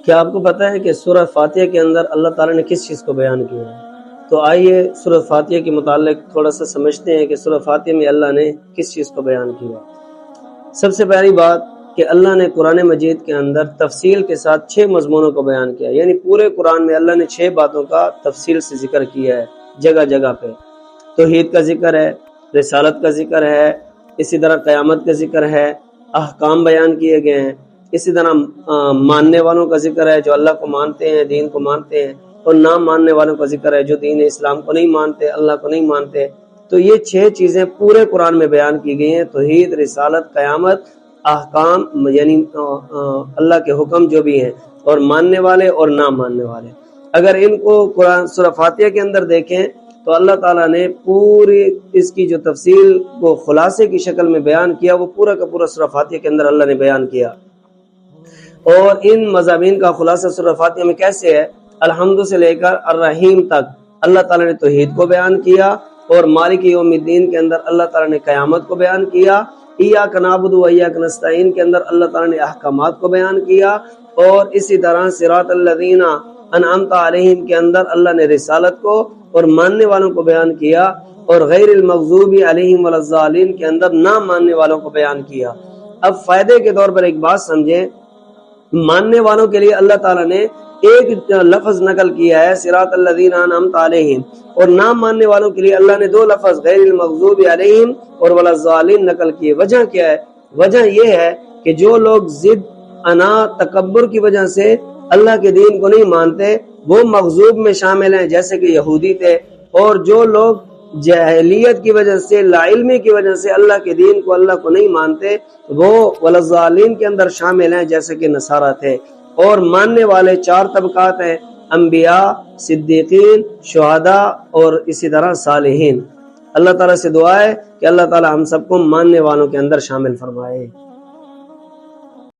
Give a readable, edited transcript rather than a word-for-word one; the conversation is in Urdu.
کیا آپ کو پتہ ہے کہ سورہ فاتحہ کے اندر اللہ تعالیٰ نے کس چیز کو بیان کیا ہے؟ تو آئیے سورہ فاتحہ کے متعلق تھوڑا سا سمجھتے ہیں کہ سورہ فاتحہ میں اللہ نے کس چیز کو بیان کیا۔ سب سے پہلی بات کہ اللہ نے قرآن مجید کے اندر تفصیل کے ساتھ 6 مضمونوں کو بیان کیا، یعنی پورے قرآن میں اللہ نے 6 باتوں کا تفصیل سے ذکر کیا ہے جگہ جگہ پہ۔ توحید کا ذکر ہے، رسالت کا ذکر ہے، اسی طرح قیامت کا ذکر ہے، احکام بیان کیے گئے ہیں، اسی طرح ماننے والوں کا ذکر ہے جو اللہ کو مانتے ہیں، دین کو مانتے ہیں، اور نہ ماننے والوں کا ذکر ہے جو دین اسلام کو نہیں مانتے، اللہ کو نہیں مانتے۔ تو یہ 6 چیزیں پورے قرآن میں بیان کی گئی ہیں، توحید، رسالت، قیامت، احکام، یعنی اللہ کے حکم جو بھی ہیں، اور ماننے والے اور نہ ماننے والے۔ اگر ان کو قرآن سورہ فاتحہ کے اندر دیکھیں تو اللہ تعالیٰ نے پوری اس کی جو تفصیل کو خلاصے کی شکل میں بیان کیا، وہ پورا کا پورا سورہ فاتحہ کے اندر اللہ نے بیان کیا۔ اور ان مضامین کا خلاصہ سورہ فاتحہ میں کیسے ہے؟ الحمد سے لے کر الرحیم تک اللہ تعالیٰ نے توحید کو بیان کیا، اور مالک یوم الدین کے اندر اللہ تعالیٰ نے قیامت کو بیان کیا، ایاک نعبد و ایاک نستعین کے اندر اللہ تعالیٰ نے احکامات کو بیان کیا، اور اسی طرح صراط الذین انعمت علیہم کے اندر اللہ نے رسالت کو اور ماننے والوں کو بیان کیا، اور غیر المغضوب علیہم ولا الضالین کے اندر نہ ماننے والوں کو بیان کیا۔ اب فائدے کے طور پر ایک بات سمجھیں، ماننے والوں کے لیے اللہ تعالیٰ نے ایک لفظ نقل کیا ہے صراط الذین انعمت علیہم، اور نہ ماننے والوں کے لیے اللہ نے 2 لفظ غیر المغضوب علیہم اور ولا الضالین نقل کیے۔ وجہ کیا ہے؟ وجہ یہ ہے کہ جو لوگ ضد، انا، تکبر کی وجہ سے اللہ کے دین کو نہیں مانتے وہ مغضوب میں شامل ہیں، جیسے کہ یہودی تھے، اور جو لوگ جاہلیت کی وجہ سے، لا علمی کی وجہ سے اللہ کے دین کو، اللہ کو نہیں مانتے، وہ ولضالین کے اندر شامل ہیں، جیسے کہ نصارہ تھے۔ اور ماننے والے 4 طبقات ہیں، انبیاء، صدیقین، شہداء اور اسی طرح صالحین۔ اللہ تعالیٰ سے دعا ہے کہ اللہ تعالیٰ ہم سب کو ماننے والوں کے اندر شامل فرمائے۔